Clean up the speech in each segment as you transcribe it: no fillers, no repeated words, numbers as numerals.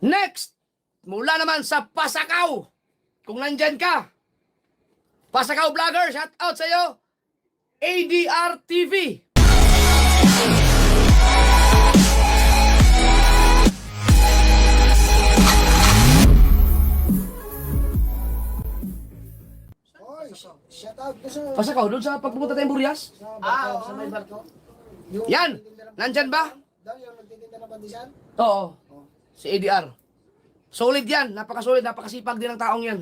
Next, mula naman sa Pasakaw. Kung nandyan ka, Pasakaw Vlogger, shout out sa iyo. ADR TV. Oy, shout out ko sa Pasakaw, doon sa pagpupunta tayong Burias. barko, sa may barko. Yung Yan, nagtitinda ng nandyan ba? Daw, yung nagtitinda ng pandisan. Oo, si ADR. Solid yan, napakasolid, napakasipag din ng taong yan.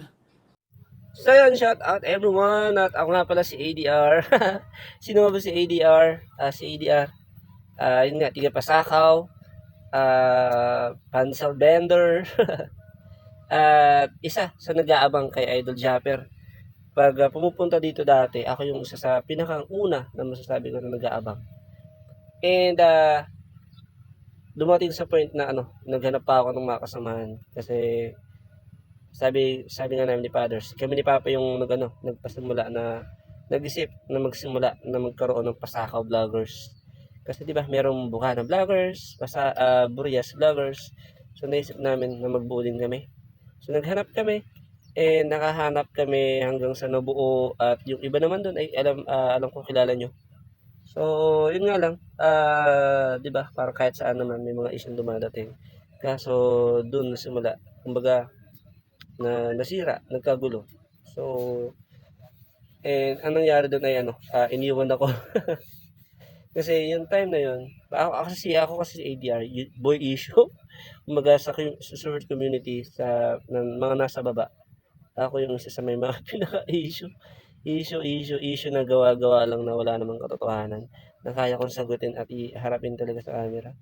So yun, shout out everyone. At ako nga pala si ADR. Sino nga ba si ADR? Si ADR. Yun nga, tiga Pasakaw. Pansel vendor. At isa sa nag-aabang kay Idol Japper. Pag pumupunta dito dati, ako yung isa sa pinakang una na masasabi ko na nag-aabang. And dumating sa point na naghanap pa ako ng mga kasamahan. Kasi sabi nga namin ni Fathers, kami ni Papa yung nagpasimula na nag-isip na magsimula na magkaroon ng Pasakaw Vloggers. Kasi 'di ba, merong Bukana Vloggers, Burias Vloggers. So naisip namin na magbuo din kami. So naghanap kami nakahanap kami hanggang sa nabuo, at yung iba naman doon ay alam ko kilala nyo. So yun nga lang, 'di ba, para kahit saan naman may mga isyong dumadating. Kaso doon nasimula, kumbaga na nasira, nagkagulo. So, anong nangyari doon ay iniwan ako. Kasi yung time na yun, ako kasi si ADR, boy issue. Kumbaga sa short community, ng mga nasa baba, ako yung isa sa may mga pinaka-issue. Issue na gawa-gawa lang na wala namang katotohanan. Na kaya kong sagutin at iharapin talaga sa camera.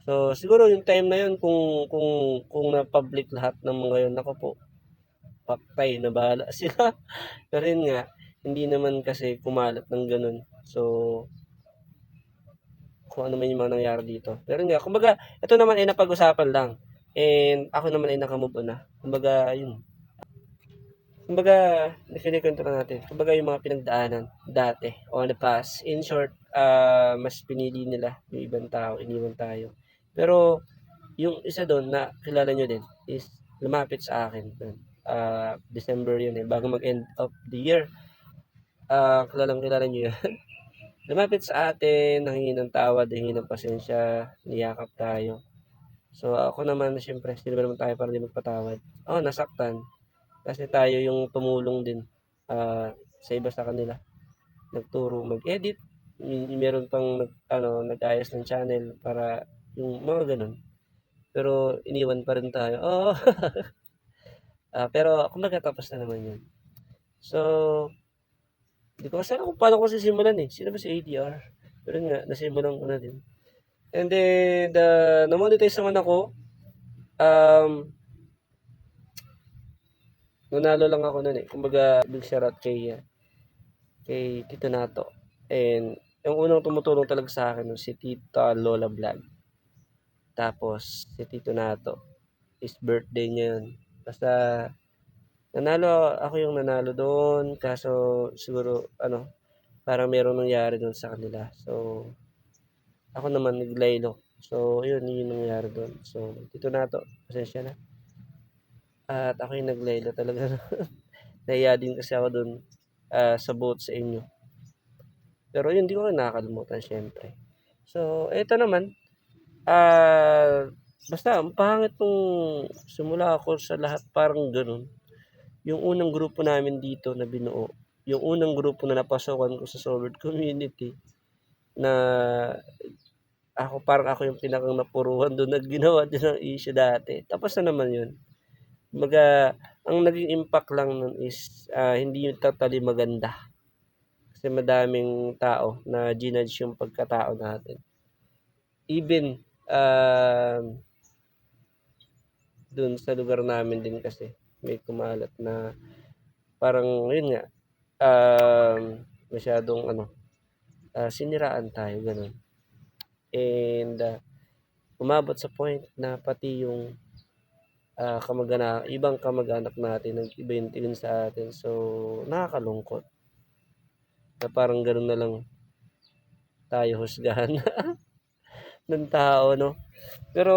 So, siguro yung time na yun, kung na-public lahat ng mga yun, ako po, paktay na bahala sila. Pero yun nga, hindi naman kasi kumalat ng ganun. So, kung ano man yung mga nangyari dito. Pero yun nga, kumbaga, ito naman ay napag-usapan lang. And ako naman ay nakamove on na. Kumbaga, yun. Kumbaga, nakikwento na natin. Kumbaga, yung mga pinagdaanan dati, on the past. In short, mas pinili nila yung ibang tao, iniwan tayo. Pero, yung isa doon na kilala nyo din is lumapit sa akin doon. December yun bago mag-end of the year. Kilala nyo yan. Lumapit sa atin, nanghingi ng tawad, nanghingi ng pasensya, niyakap tayo. So ako naman, siyempre, sino ba naman tayo para di magpatawad? Nasaktan. Kasi tayo yung tumulong din sa iba sa kanila. Nagturo mag-edit, meron pang nag-ayos ng channel para yung mga ganun. Pero iniwan pa rin tayo. Pero kumbaga tapos na naman yun. So, hindi ko kasi alam kung paano ko sisimulan Sino ba si ADR? Pero nga, nasimulan ko na din. And then, namonetize naman ako. Nanalo lang ako nun Kumbaga, big shoutout kay Tito Nato. And yung unang tumutulong talaga sa akin si Tita Lola Vlog. Tapos, si Tito Nato. His birthday niya yun. Basta, ako yung nanalo doon. Kaso, siguro, parang merong nangyari doon sa kanila. So, ako naman naglaylo. So, yun yung nangyari doon. So, Tito Nato, pasensya na. At ako yung naglaylo talaga. Nahiya din kasi ako doon sa boat sa inyo. Pero yun, di ko rin nakakalimutan, syempre. So, eto naman. Basta, ang pangit nung simula ako sa lahat parang ganun. Yung unang grupo namin dito na binuo, yung unang grupo na napasokan ko sa Solid Community, na parang ako yung pinakang napuruhan doon na ginawa din ng issue dati. Tapos na naman yun. Kumbaga, ang naging impact lang nun is hindi yung totally maganda. Kasi madaming tao na ginudge yung pagkatao natin. Even dun sa lugar namin din kasi may kumalat na parang yun nga, masyadong siniraan tayo, ganun. And umabot sa point na pati yung ibang kamag-anak natin nag-iba tingin sa atin. So nakakalungkot na parang ganun na lang tayo husgahan ng tao, no? Pero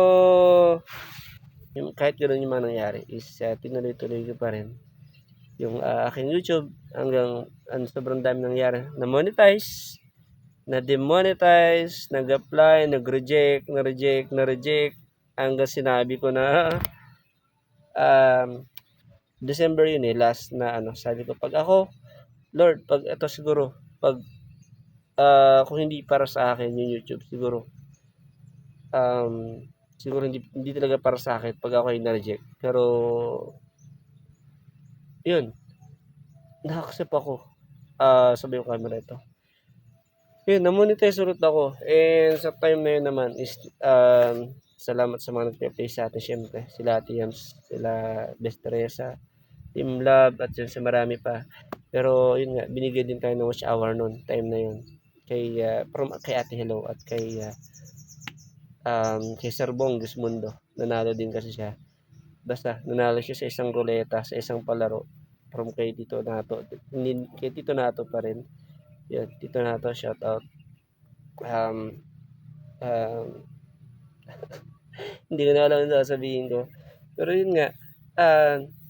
kahit gano'n yung mga nangyari is tinuloy-tuloy ko pa rin yung aking YouTube hanggang sobrang dami nangyari. Na-monetize, na-demonetize, nag-apply, nag-reject, na-reject, hanggang sinabi ko na December yun last na sabi ko, pag ako, Lord, pag ito siguro, pag kung hindi para sa akin yung YouTube, siguro hindi talaga para sa akin pag ako ay na-reject. Pero, yun, na-accept ako. Sabi ko camera ito. Yun, na-monetize ulit ako. And sa time na yun naman is, salamat sa mga nag-play sa atin syempre. Sila Ate Yams, sila Best Teresa, Team Love, at yun sa marami pa. Pero yun nga, binigay din tayo ng watch hour noon, time na yun. Kay Ate Hello at kay Sir Bong Gismundo. Nanalo din kasi siya. Basta, nanalo siya sa isang ruleta, sa isang palaro. From kay Tito Nato. Kay Tito Nato pa rin. Yun, Tito Nato, shout out. Um, um, Hindi ko na alam ang sasabihin ko. Pero yun nga,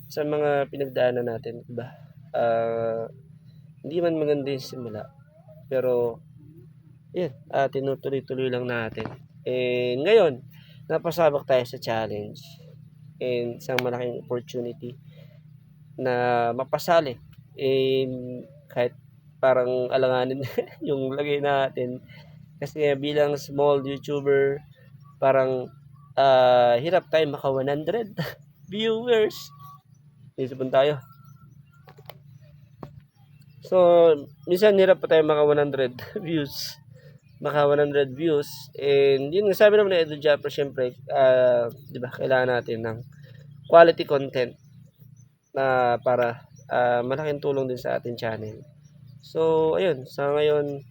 sa mga pinagdaanan natin, diba? Hindi man maganda yung simula. Pero, yun, tinutuloy-tuloy lang natin. And ngayon, napasabak tayo sa challenge. And isang malaking opportunity na mapasali. And kahit parang alanganin yung lagay natin. Kasi bilang small YouTuber, parang hirap tayo maka 100 viewers. Isipon tayo. So, minsan hirap pa tayo maka 100 views. Maka 100 views. And yun, sabi naman na Edu Japper, syempre, di ba, kailangan natin ng quality content na para malaking tulong din sa ating channel. So, ayun, sa ngayon,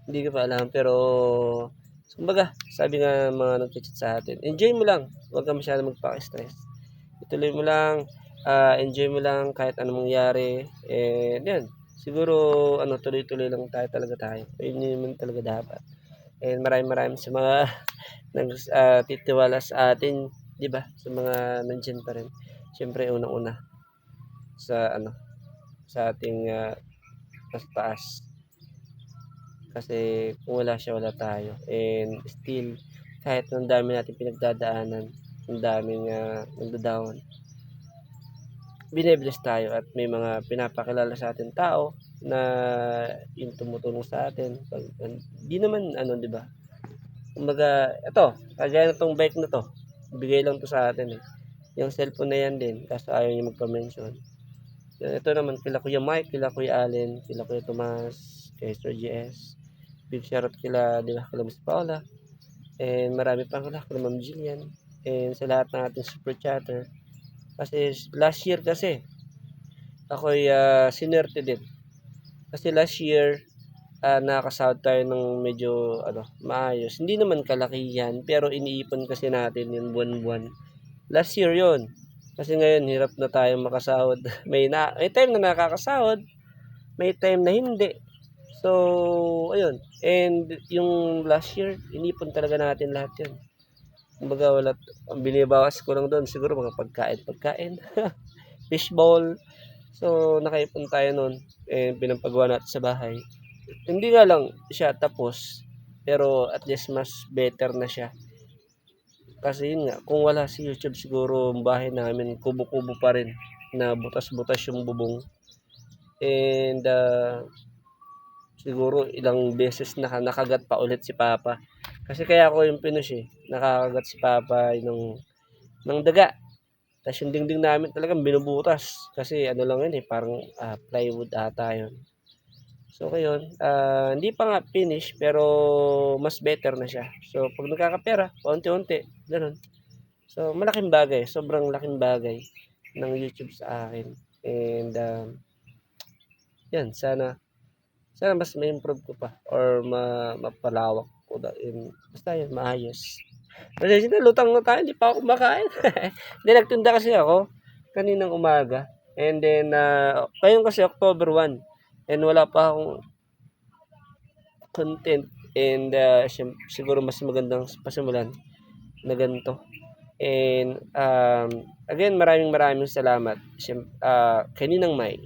hindi ko pa alam, pero kumbaga, sabi nga mga nag-chat sa atin, enjoy mo lang, huwag ka masyado magpaka-stress. Ituloy mo lang, enjoy mo lang kahit anong mangyari. And yan, siguro tuloy-tuloy lang tayo. Ayun naman talaga dapat. And maraming sa mga titiwala sa atin, 'di ba? Sa mga nandiyan pa rin. Siyempre unang-una sa sa ating mas taas. Kasi kung wala siya, wala tayo. And still, kahit ang dami natin pinagdadaanan, ang daming nagda-down, bine-bless tayo at may mga pinapakilala sa atin tao na yung tumutulong sa atin. Di naman di ba? Kumbaga, ito, kagaya na tong bike na to, bigay lang to sa atin eh. Yung cellphone na yan din, kaso ayaw niya magpa-mention. Ito naman, kila Kuya Mike, kila Kuya Allen, kila Kuya Tomas, kay Sir GS. Big shoutout kila Miss Paula. And marami pang kila Ma'am Jillian. And sa lahat ng ating super chatter. Kasi last year kasi, ako'y sinerte din. Kasi last year, nakakasahod tayo ng medyo maayos. Hindi naman kalakihan, pero iniipon kasi natin yung buwan-buwan. Last year yon. Kasi ngayon, hirap na tayo makasahod. May time na nakakasahod, may time na hindi. So, ayun. And yung last year, inipon talaga natin lahat yun. Kumbaga, ang binibawas ko lang doon, siguro mga pagkain. Fishball. So, nakaipon tayo noon. And pinampagawa natin sa bahay. Hindi nga lang siya tapos, pero at least mas better na siya. Kasi yun nga, kung wala si YouTube, siguro ang bahay namin, kubo-kubo pa rin, na butas-butas yung bubong. And siguro ilang beses nakagat pa ulit si Papa. Kasi kaya ako yung pinush nakakagat si Papa ng daga. Tapos yung dingding namin talagang binubutas. Kasi lang yun parang plywood ata yun. So ngayon, hindi pa nga finish, pero mas better na siya. So pag nagkakapera, unti-unti, ganun. So malaking bagay, sobrang laking bagay ng YouTube sa akin. And yan, sana mas ma-improve ko pa or mapalawak ko basta yun, maayos. Kasi lutang na tayo, hindi pa ako kumakain. Hindi, nagtinda kasi ako kaninang umaga. And then, ngayon kasi October 1. And wala pa akong content. And siguro mas magandang pasimulan na ganito. And again, maraming salamat. Kaninang May.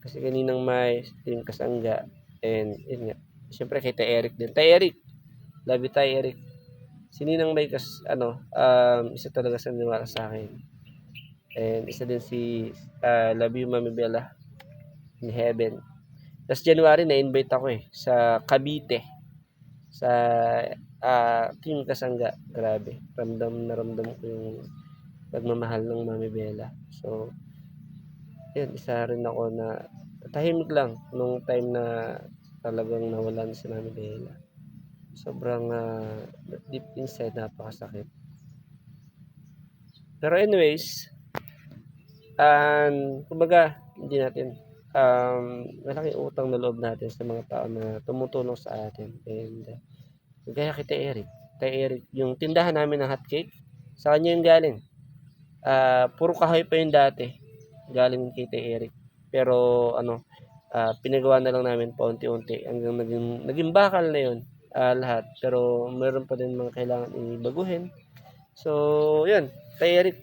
Kasi kaninang May, Team Kasangga. And yun nga. Siyempre kay Tay Eric din. Tay Eric. Love you, Tay Eric. Si Ninang May isa talaga sa niwala sa akin. And isa din si Love you, Mami Bella. In Heaven. Last January, na-invite ako sa Cavite. Sa Team Kasangga. Grabe. Ramdam ko yung pagmamahal ng Mami Bella. So, yun, isa rin ako na tahimik lang nung time na talagang nawalan si Mami Bella. Sobrang deep inside, napakasakit. Pero anyways, kumbaga, hindi natin malaking utang na loob natin sa mga tao na tumutulong sa atin. And gaya kay Tay Eric, yung tindahan namin ng hotcake, sa kanya yung galing. Puro kahoy pa yung dati, galing kay Tay Eric. Pero pinagawa na lang namin paunti-unti hanggang naging bakal na yun. Lahat, pero meron pa din mga kailangan ibaguhin. So yun, Tay Eric,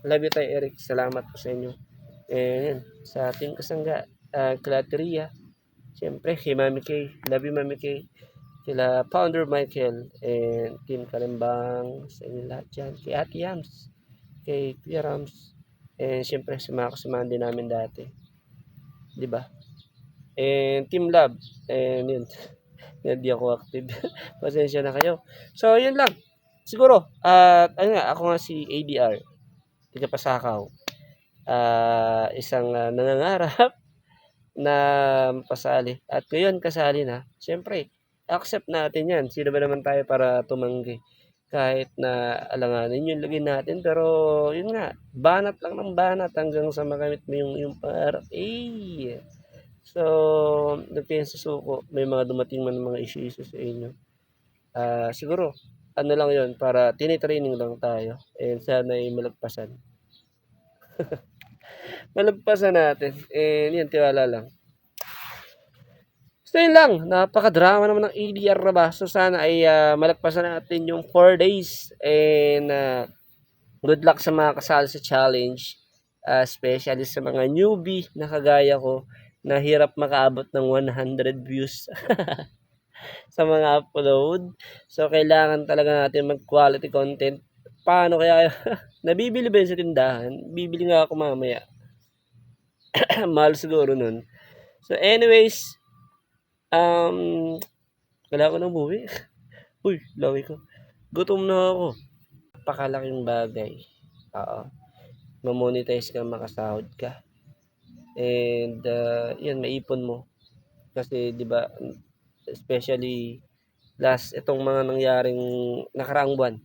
love you Tay Eric, salamat po sa inyo. And sa Team Kasangga, Clateria, siyempre kay Mami Kay, love you Mami Kay, kila Founder Michael, and Team Kalimbang, sa inyo lahat dyan, kay Ate Yams, kay Kuya Rams, and siyempre sa mga kasamahan din namin dati, di ba? And Team Love, and yun, hindi ako active. Pasensya na kayo. So, yun lang. Siguro, ako nga si ADR, tiga Pasakaw. Isang nangangarap na pasali. At ngayon, kasali na. Siyempre, accept natin yan. Sino ba naman tayo para tumanggi? Kahit na alanganin yung lagay natin. Pero, yun nga, banat lang ng banat hanggang sa makamit mo yung para. So, nagkayon sa suko, may mga dumating man mga issues sa inyo. Siguro, lang yon para tinitraining lang tayo. And sana ay malagpasan. Malagpasan natin. And yun, tiwala lang. So, yun lang. Napaka-drama naman ng ADR na ba? So, sana ay malagpasan natin yung 4 days. And good luck sa mga kasali sa challenge. Especially sa mga newbie na kagaya ko, na hirap makaabot ng 100 views sa mga upload. So, kailangan talaga natin mag-quality content. Paano kaya? Nabibili ba yun sa tindahan? Bibili nga ako mamaya. Mahal siguro nun. So, anyways, wala ko nang buwi. Uy, lawi ko. Gutom na ako. Napakalaking bagay. Ma-monetize ka, makasahod ka. And yun, maipon mo. Kasi 'di ba, especially itong mga nangyaring nakaraang buwan,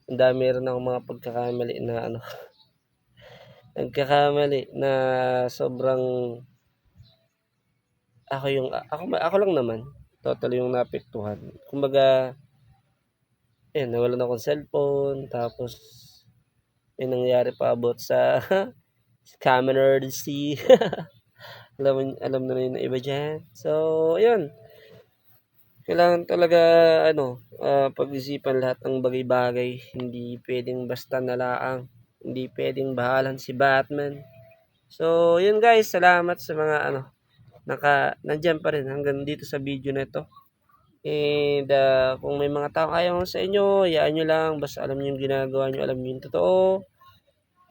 ang dami rin akong mga pagkakamali na nagkakamali na sobrang ako lang naman totally yung naapektuhan. Kumbaga, nawalan akong cellphone, tapos may nangyari pa about sa scam emergency. alam na rin na iba dyan. So, ayun. Kailangan talaga, pag-isipan lahat ng bagay-bagay. Hindi pwedeng basta nalaang. Hindi pwedeng bahalan si Batman. So, yun guys. Salamat sa mga, nandyan pa rin hanggang dito sa video na ito. And, kung may mga tao ayaw sa inyo, hayaan nyo lang. Basta alam nyo yung ginagawa nyo, alam nyo yung totoo.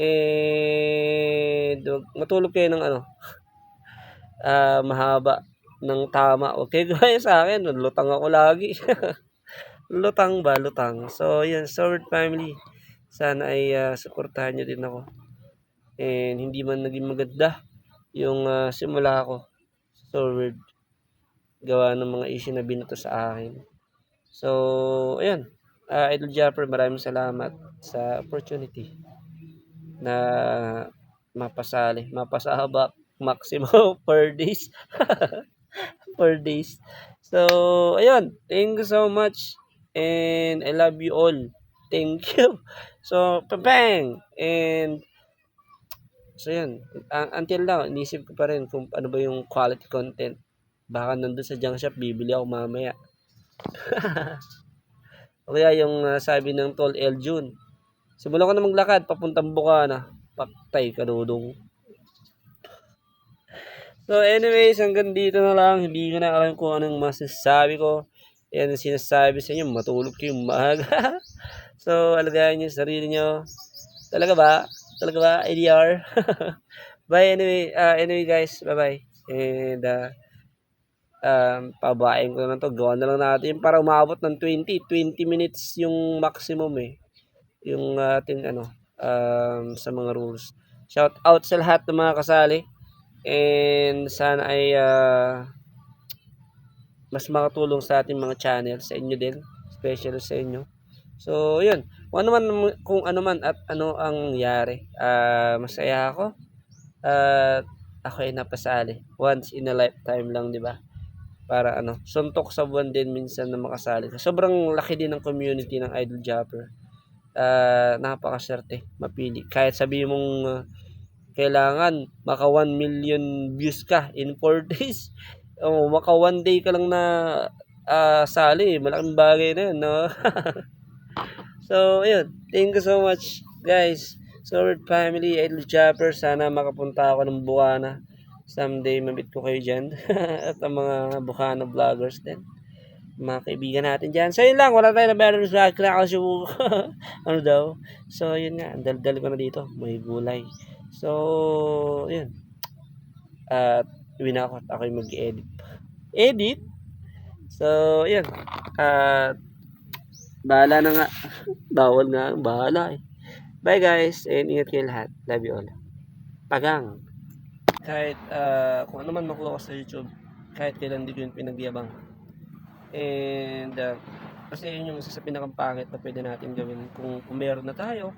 And, matulog kayo ng mahaba ng tama. Okay, gaya sa akin, lutang ako lagi. Lutang. So, yan, Sword Family. Sana ay suportahan nyo din ako. And hindi man naging maganda yung simula ko sa Sword. Gawa ng mga issue na binato sa akin. So, ayan. Idol Japper, maraming salamat sa opportunity na mapasahaba maximum 4 days. 4 days. So, ayun. Thank you so much. And I love you all. Thank you. So, bang! And, so yun. Until now, inisip ko pa rin kung ano ba yung quality content. Baka nandun sa junk shop, bibili ako mamaya. O kaya yung sabi ng Tol Eljun, simulan ko na maglakad papuntang Bukana. Paktay ka dudong. So anyways, hanggang dito na lang. Hindi ko na alam kung anong masasabi ko. Yan ang sinasabi sa inyo, matulog kayong maaga. So alagayan niyo sa sarili niyo. Talaga ba? Talaga ba? ADR? Bye anyway. Anyway guys, bye-bye. And pabain ko na to. Gawa na lang natin para umabot ng 20 minutes yung maximum eh. Yung ating sa mga rules. Shout out sa lahat ng mga kasali. And sana ay mas makatulong sa ating mga channel, sa inyo din, special sa inyo. So, yun. Kung ano man at ano ang nangyari, masaya ako. At ako ay napasali. Once in a lifetime lang, di ba? Para suntok sa buwan din minsan na makasali. Sobrang laki din ng community ng Idol Japper. Napakaswerte mapili. Kahit sabi mong kailangan maka 1 million views ka in 4 days. O maka 1 day ka lang na sali. Malaking bagay na yun, no? So, ayun. Thank you so much, guys. Sword family, Idol Japper. Sana makapunta ako ng Bukana. Someday, mabit ko kayo dyan. At ang mga Bukana vloggers din. Mga kaibigan natin dyan. So, yun lang. Wala tayo na meron sa kinakasubo. Ano daw? So, yun nga. Ang daldal ko na dito. May gulay. So, yun. At uwi na ako. Ako'y mag-edit. Edit? So, yun. At bahala na nga. Bawal nga. Bahala eh. Bye guys. And ingat kayo lahat. Love you all. Pagang. Kahit kung ano man makuha ko sa YouTube, kahit kailan di ko yun pinagyabang. And kasi yun yung isa sa pinakampangit na pwede natin gawin. Kung meron na tayo,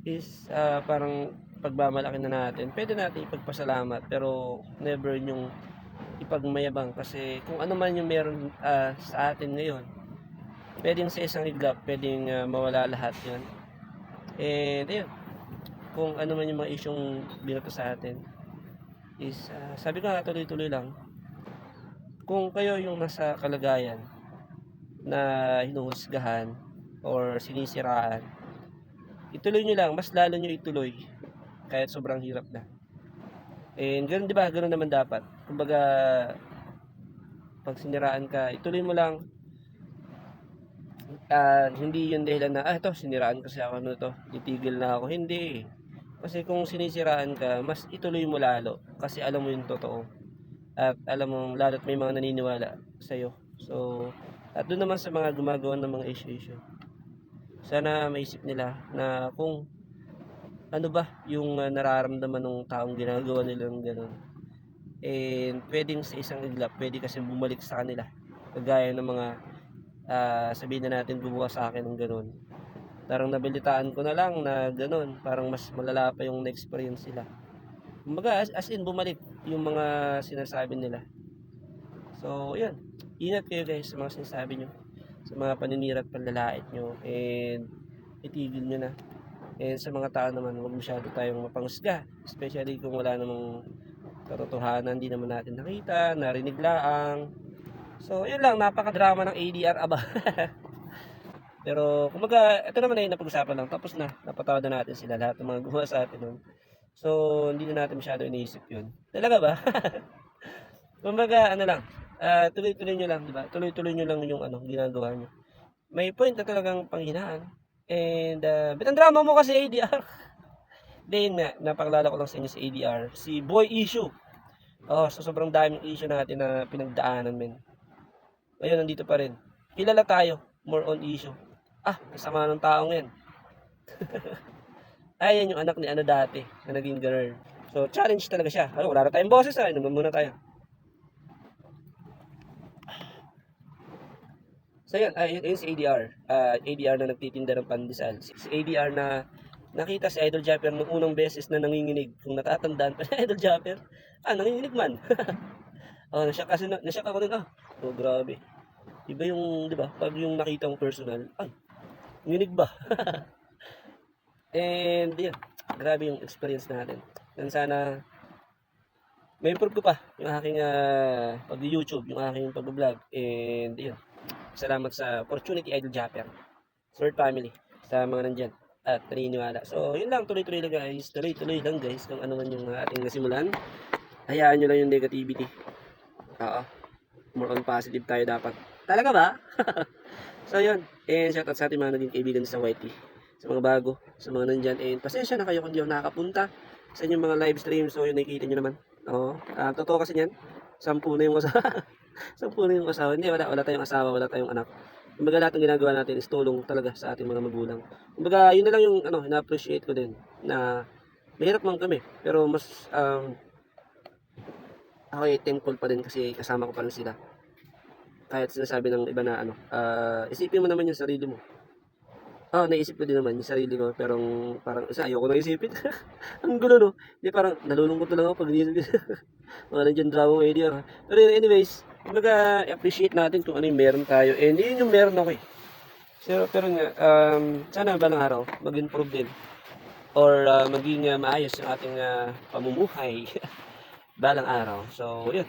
is parang pagmamalaki na natin. Pwede natin ipagpasalamat, pero never yung ipagmayabang. Kasi kung ano man yung meron sa atin ngayon, pwedeng sa isang iglap, pwedeng mawala lahat yun. And ayun, kung ano man yung mga isyong binato sa atin, is sabi ko nga, tuloy-tuloy lang. Kung kayo yung nasa kalagayan na hinuhusgahan or sinisiraan, ituloy nyo lang, mas lalo nyo ituloy kahit sobrang hirap na. And ganoon, di ba? Ganoon naman dapat. Kumbaga, pag siniraan ka, ituloy mo lang. Hindi yun dahilan na, ito, siniraan kasi ako to, titigil na ako. Hindi. Kasi kung sinisiraan ka, mas ituloy mo lalo. Kasi alam mo yung totoo. At alam mo, lalo't may mga naniniwala sa'yo. So, at doon naman sa mga gumagawa ng mga issue. Sana maisip nila na kung ano ba yung nararamdaman ng taong ginagawa nilang gano'n. And pwedeng sa isang iglap, pwede kasi bumalik sa kanila. Kagaya ng mga sabihin na natin gumawa sa akin ng gano'n. Parang nabilitaan ko na lang na gano'n. Parang mas malala pa yung na-experience sila. Kumbaga, as in bumalik yung mga sinasabi nila. So, yun. Ingat kayo guys sa mga sinasabi nyo. Sa mga paninira at panlalait nyo. And itigil nyo na. And sa mga tao naman, huwag masyado tayong mapanghusga. Especially kung wala namang katotohanan, hindi naman natin nakita, narinig lang. So, yun lang, napaka-drama ng ADR aba. Pero, kumbaga, ito naman ay napag-usapan lang. Tapos na, napatawad na natin sila, lahat ng mga gumawa sa atin nun. So, hindi na natin masyado iniisip yun. Talaga ba? Kumbaga, tuloy-tuloy nyo lang, di ba? Tuloy-tuloy nyo lang yung ginagawa nyo. May point na talagang panghinaan. And, but ang drama mo kasi ADR. Then, napakalala ko lang sa inyo si ADR. Si Boy Issue. So sobrang daming issue natin na pinagdaanan, men. Ngayon, nandito pa rin. Kilala tayo. More on issue. Kasama ng taong yan. Ayan yung anak ni dati, na naging girl. So, challenge talaga siya. Wala na tayong boses, inuman muna tayo. So yun, yun si ADR. ADR na nagtitinda ng pandesal. Si ADR na nakita si Idol Japper nung unang beses na nanginginig. Kung natatandaan pa si Idol Japper, nanginginig man. Nasyak ako din. Grabe. Iba yung, di ba, pag yung nakita mong personal, nanginginig ba? And yun, grabe yung experience natin. And sana, may improve ko pa yung aking pag-YouTube, yung aking pag-vlog. And yun, salamat sa opportunity, Idol Japper. Sword family sa mga nandyan at naniniwala. So, yun lang, tuloy-tuloy lang guys. Tuloy-tuloy lang guys kung ano man yung ating nasimulan. Hayaan nyo lang yung negativity. Oo. More on positive tayo dapat. Talaga ba? So, yun. And shoutout sa ating mga naging kaibigan sa YT. Sa mga bago, sa mga nandyan. And pasensya na kayo kung di ako nakakapunta sa inyong mga live stream. So, yun, nakikita nyo naman. Oo. Totoo kasi yan. 10 na yung asawa. 10 na yung asawa. Hindi, wala tayong asawa, wala tayong anak. Kumbaga lahat ng ginagawa natin is tulong talaga sa ating mga magulang. Kumbaga, yun na lang yung na-appreciate ko din. Na mahirap man kami. Pero mas, ako ay thankful pa din kasi kasama ko pa rin sila. Kahit sinasabi ng iba na isipin mo naman yung sarili mo. Naisip ko din naman yung sarili ko, pero parang isa ayoko na isipin. Ang gulo, no? Hindi, parang nalulungkot na lang ako pag inisip ko. Mga nandiyan drama media. Pero anyways, kumbaga appreciate natin kung ano yung meron tayo. And yun yung meron ako eh. Pero nga, sana balang araw mag-improve din. Or maging maayos yung ating pamumuhay balang araw. So, yun.